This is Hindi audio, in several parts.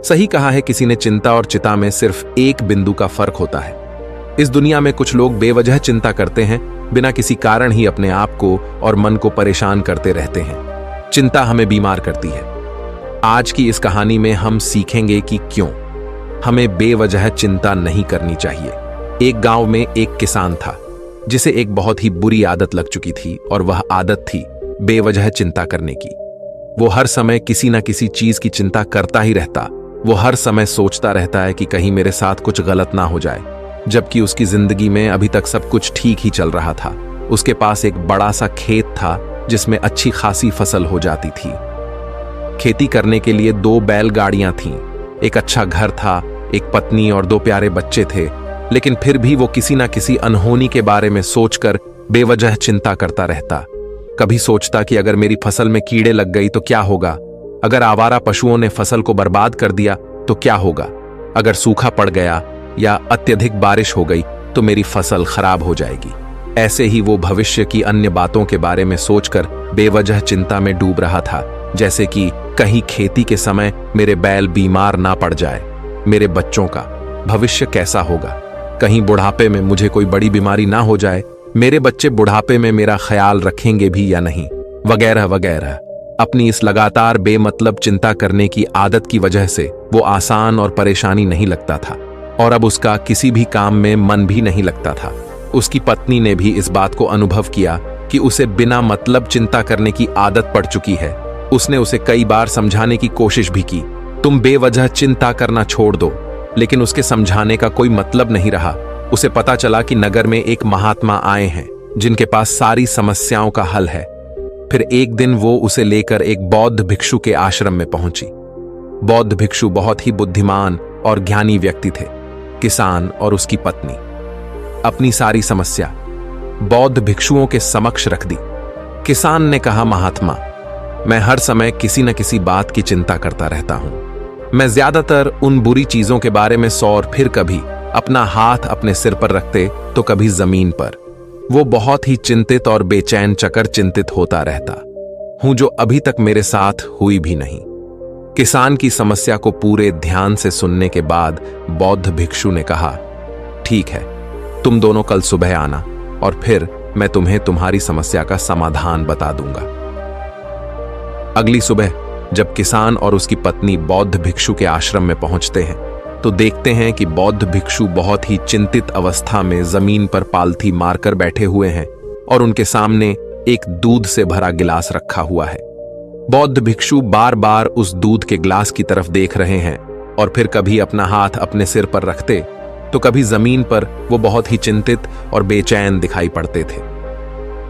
सही कहा है किसी ने, चिंता और चिता में सिर्फ एक बिंदु का फर्क होता है। इस दुनिया में कुछ लोग बेवजह चिंता करते हैं, बिना किसी कारण ही अपने आप को और मन को परेशान करते रहते हैं। चिंता हमें बीमार करती है। आज की इस कहानी में हम सीखेंगे कि क्यों हमें बेवजह चिंता नहीं करनी चाहिए। एक गांव में एक किसान था जिसे एक बहुत ही बुरी आदत लग चुकी थी, और वह आदत थी बेवजह चिंता करने की। वो हर समय किसी ना किसी चीज की चिंता करता ही रहता। वो हर समय सोचता रहता है कि कहीं मेरे साथ कुछ गलत ना हो जाए, जबकि उसकी जिंदगी में अभी तक सब कुछ ठीक ही चल रहा था। उसके पास एक बड़ा सा खेत था जिसमें अच्छी खासी फसल हो जाती थी। खेती करने के लिए 2 बैलगाड़ियां थीं, एक अच्छा घर था, एक पत्नी और 2 प्यारे बच्चे थे। लेकिन फिर भी वो किसी ना किसी अनहोनी के बारे में सोचकर बेवजह चिंता करता रहता। कभी सोचता कि अगर मेरी फसल में कीड़े लग गई तो क्या होगा, अगर आवारा पशुओं ने फसल को बर्बाद कर दिया तो क्या होगा, अगर सूखा पड़ गया या अत्यधिक बारिश हो गई तो मेरी फसल खराब हो जाएगी। ऐसे ही वो भविष्य की अन्य बातों के बारे में सोचकर बेवजह चिंता में डूब रहा था, जैसे कि कहीं खेती के समय मेरे बैल बीमार ना पड़ जाए, मेरे बच्चों का भविष्य कैसा होगा, कहीं बुढ़ापे में मुझे कोई बड़ी बीमारी ना हो जाए, मेरे बच्चे बुढ़ापे में मेरा ख्याल रखेंगे भी या नहीं, वगैरह वगैरह। अपनी इस लगातार बेमतलब चिंता करने की आदत की वजह से वो आसान और परेशानी नहीं लगता था, और अब उसका किसी भी काम में मन भी नहीं लगता था। उसकी पत्नी ने भी इस बात को अनुभव किया कि उसे बिना मतलब चिंता करने की आदत पड़ चुकी है। उसने उसे कई बार समझाने की कोशिश भी की, तुम बेवजह चिंता करना छोड़ दो, लेकिन उसके समझाने का कोई मतलब नहीं रहा। उसे पता चला कि नगर में एक महात्मा आए हैं जिनके पास सारी समस्याओं का हल है। फिर एक दिन वो उसे लेकर एक बौद्ध भिक्षु के आश्रम में पहुंची। बौद्ध भिक्षु बहुत ही बुद्धिमान और ज्ञानी व्यक्ति थे। किसान और उसकी पत्नी अपनी सारी समस्या बौद्ध भिक्षुओं के समक्ष रख दी। किसान ने कहा, महात्मा, मैं हर समय किसी न किसी बात की चिंता करता रहता हूं। मैं ज्यादातर उन बुरी चीजों के बारे में और फिर कभी अपना हाथ अपने सिर पर रखते तो कभी जमीन पर। वो बहुत ही चिंतित और बेचैन चकर चिंतित होता रहता हूं, जो अभी तक मेरे साथ हुई भी नहीं। किसान की समस्या को पूरे ध्यान से सुनने के बाद बौद्ध भिक्षु ने कहा, ठीक है, तुम दोनों कल सुबह आना और फिर मैं तुम्हें तुम्हारी समस्या का समाधान बता दूंगा। अगली सुबह जब किसान और उसकी पत्नी बौद्ध भिक्षु के आश्रम में पहुंचते हैं तो देखते हैं कि बौद्ध भिक्षु बहुत ही चिंतित अवस्था में जमीन पर पालथी मारकर बैठे हुए हैं और उनके सामने एक दूध से भरा गिलास रखा हुआ है। बौद्ध भिक्षु बार बार उस दूध के गिलास की तरफ देख रहे हैं और फिर कभी अपना हाथ अपने सिर पर रखते तो कभी जमीन पर वो बहुत ही चिंतित और बेचैन दिखाई पड़ते थे।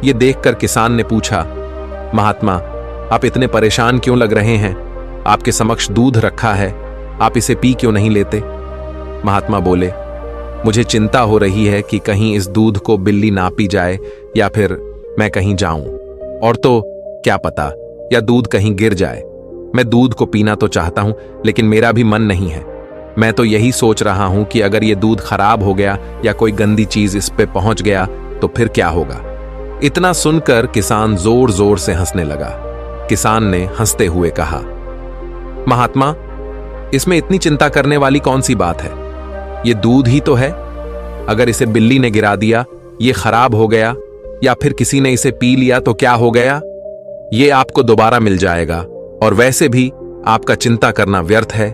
ये देखकर किसान ने पूछा, महात्मा, आप इतने परेशान क्यों लग रहे हैं? आपके समक्ष दूध रखा है, आप इसे पी क्यों नहीं लेते? महात्मा बोले, मुझे चिंता हो रही है कि कहीं इस दूध को बिल्ली ना पी जाए या फिर मैं कहीं जाऊं, और तो क्या पता या दूध कहीं गिर जाए। मैं दूध को पीना तो चाहता हूं, लेकिन मेरा भी मन नहीं है। मैं तो यही सोच रहा हूं कि अगर ये दूध खराब हो गया या कोई गंदी चीज इस पे पहुंच गया तो फिर क्या होगा। इतना सुनकर किसान जोर जोर से हंसने लगा। किसान ने हंसते हुए कहा, महात्मा, इसमें इतनी चिंता करने वाली कौन सी बात है? ये दूध ही तो है। अगर इसे बिल्ली ने गिरा दिया, ये खराब हो गया या फिर किसी ने इसे पी लिया तो क्या हो गया? ये आपको दोबारा मिल जाएगा, और वैसे भी आपका चिंता करना व्यर्थ है,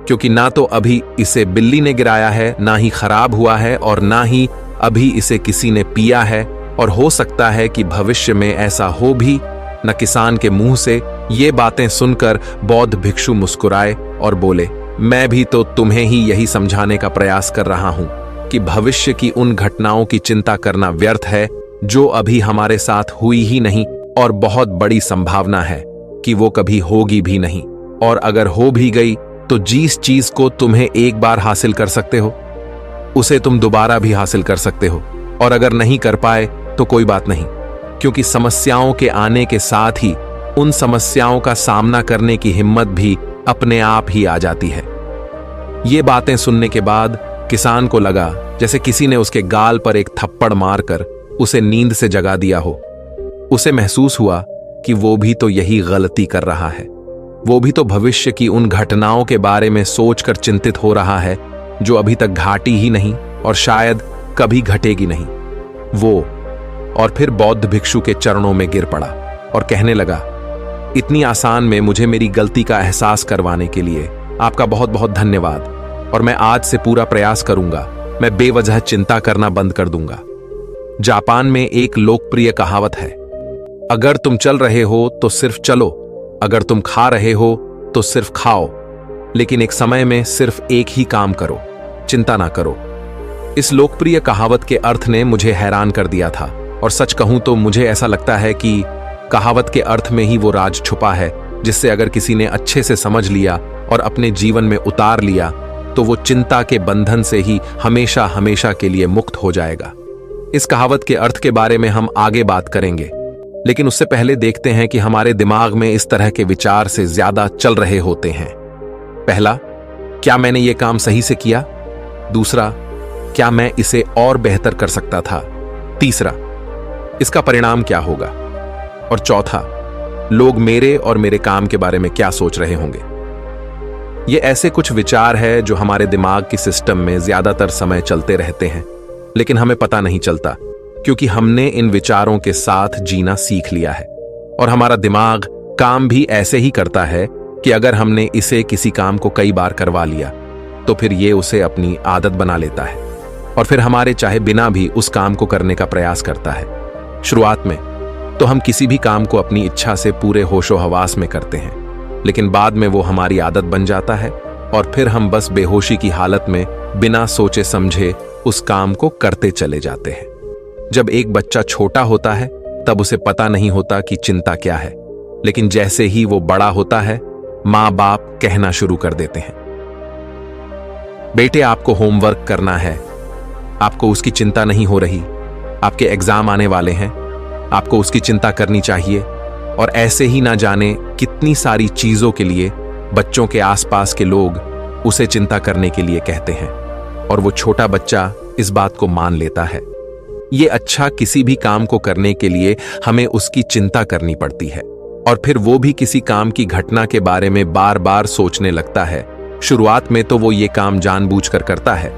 क्योंकि ना तो अभी इसे बिल्ली ने गिराया है, ना ही खराब हुआ है, और ना ही अभी इसे किसी ने पिया है, और हो सकता है कि भविष्य में ऐसा हो भी न। किसान के मुंह से ये बातें सुनकर बौद्ध भिक्षु मुस्कुराए और बोले, मैं भी तो तुम्हें ही यही समझाने का प्रयास कर रहा हूं कि भविष्य की उन घटनाओं की चिंता करना व्यर्थ है जो अभी हमारे साथ हुई ही नहीं, और बहुत बड़ी संभावना है कि वो कभी होगी भी नहीं, और अगर हो भी गई तो जिस चीज को तुम्हें एक बार हासिल कर सकते हो उसे तुम दोबारा भी हासिल कर सकते हो, और अगर नहीं कर पाए तो कोई बात नहीं, क्योंकि समस्याओं के आने के साथ ही उन समस्याओं का सामना करने की हिम्मत भी अपने आप ही आ जाती है। ये बातें सुनने के बाद किसान को लगा जैसे किसी ने उसके गाल पर एक थप्पड़ मारकर उसे नींद से जगा दिया हो। उसे महसूस हुआ कि वो भी तो यही गलती कर रहा है। वो भी तो भविष्य की उन घटनाओं के बारे में सोचकर चिंतित हो रहा है जो अभी तक घाटी ही नहीं और शायद कभी घटेगी नहीं। वो और फिर बौद्ध भिक्षु के चरणों में गिर पड़ा और कहने लगा, इतनी आसान में मुझे मेरी गलती का एहसास करवाने के लिए आपका बहुत बहुत धन्यवाद, और मैं आज से पूरा प्रयास करूंगा, मैं बेवजह चिंता करना बंद कर दूंगा। जापान में एक लोकप्रिय कहावत है, अगर तुम चल रहे हो तो सिर्फ चलो, अगर तुम खा रहे हो तो सिर्फ खाओ, लेकिन एक समय में सिर्फ एक ही काम करो, चिंता ना करो। इस लोकप्रिय कहावत के अर्थ ने मुझे हैरान कर दिया था, और सच कहूं तो मुझे ऐसा लगता है कि कहावत के अर्थ में ही वो राज छुपा है जिससे अगर किसी ने अच्छे से समझ लिया और अपने जीवन में उतार लिया तो वो चिंता के बंधन से ही हमेशा हमेशा के लिए मुक्त हो जाएगा। इस कहावत के अर्थ के बारे में हम आगे बात करेंगे, लेकिन उससे पहले देखते हैं कि हमारे दिमाग में इस तरह के विचार से ज्यादा चल रहे होते हैं। पहला, क्या मैंने ये काम सही से किया? दूसरा, क्या मैं इसे और बेहतर कर सकता था? तीसरा, इसका परिणाम क्या होगा? और चौथा, लोग मेरे और मेरे काम के बारे में क्या सोच रहे होंगे? ये ऐसे कुछ विचार हैं जो हमारे दिमाग की सिस्टम में ज्यादातर समय चलते रहते हैं, लेकिन हमें पता नहीं चलता क्योंकि हमने इन विचारों के साथ जीना सीख लिया है। और हमारा दिमाग काम भी ऐसे ही करता है कि अगर हमने इसे किसी काम को कई बार करवा लिया तो फिर ये उसे अपनी आदत बना लेता है और फिर हमारे चाहे बिना भी उस काम को करने का प्रयास करता है। शुरुआत में तो हम किसी भी काम को अपनी इच्छा से पूरे होशो हवास में करते हैं, लेकिन बाद में वो हमारी आदत बन जाता है और फिर हम बस बेहोशी की हालत में बिना सोचे समझे उस काम को करते चले जाते हैं। जब एक बच्चा छोटा होता है तब उसे पता नहीं होता कि चिंता क्या है, लेकिन जैसे ही वो बड़ा होता है माँ बाप कहना शुरू कर देते हैं, बेटे आपको होमवर्क करना है, आपको उसकी चिंता नहीं हो रही, आपके एग्जाम आने वाले हैं, आपको उसकी चिंता करनी चाहिए। और ऐसे ही ना जाने कितनी सारी चीजों के लिए बच्चों के आसपास के लोग उसे चिंता करने के लिए कहते हैं और वो छोटा बच्चा इस बात को मान लेता है। ये अच्छा, किसी भी काम को करने के लिए हमें उसकी चिंता करनी पड़ती है और फिर वो भी किसी काम की घटना के बारे में बार बार सोचने लगता है। शुरुआत में तो वो ये काम जानबूझकर करता है,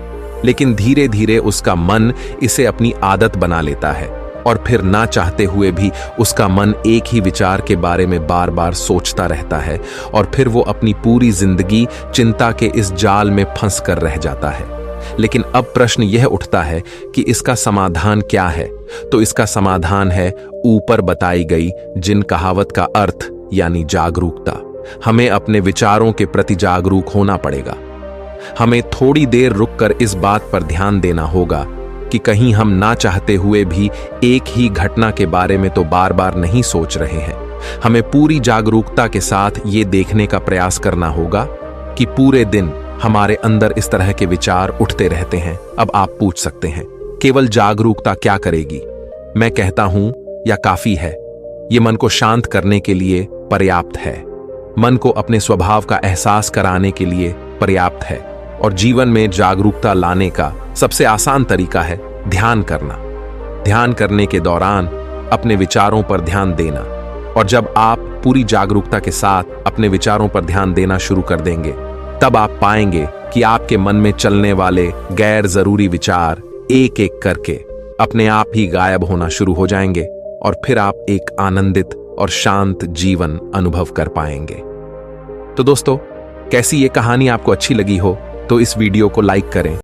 लेकिन धीरे धीरे उसका मन इसे अपनी आदत बना लेता है और फिर ना चाहते हुए भी उसका मन एक ही विचार के बारे में बार बार सोचता रहता है और फिर वो अपनी पूरी जिंदगी चिंता के इस जाल में फंस कर रह जाता है। लेकिन अब प्रश्न यह उठता है कि इसका समाधान क्या है? तो इसका समाधान है ऊपर बताई गई जिन कहावत का अर्थ यानी जागरूकता। हमें अपने विचारों के प्रति जागरूक होना पड़ेगा। हमें थोड़ी देर रुककर इस बात पर ध्यान देना होगा कि कहीं हम ना चाहते हुए भी एक ही घटना के बारे में तो बार बार नहीं सोच रहे हैं। हमें पूरी जागरूकता के साथ ये देखने का प्रयास करना होगा कि पूरे दिन हमारे अंदर इस तरह के विचार उठते रहते हैं। अब आप पूछ सकते हैं, केवल जागरूकता क्या करेगी? मैं कहता हूं, या काफी है? ये मन को शांत करने के लिए पर्याप्त है, मन को अपने स्वभाव का एहसास कराने के लिए पर्याप्त है। और जीवन में जागरूकता लाने का सबसे आसान तरीका है ध्यान करना। ध्यान करने के दौरान अपने विचारों पर ध्यान देना, और जब आप पूरी जागरूकता के साथ अपने विचारों पर ध्यान देना शुरू कर देंगे तब आप पाएंगे कि आपके मन में चलने वाले गैर जरूरी विचार एक एक करके अपने आप ही गायब होना शुरू हो जाएंगे और फिर आप एक आनंदित और शांत जीवन अनुभव कर पाएंगे। तो दोस्तों, कैसी ये कहानी आपको अच्छी लगी हो तो इस वीडियो को लाइक करें।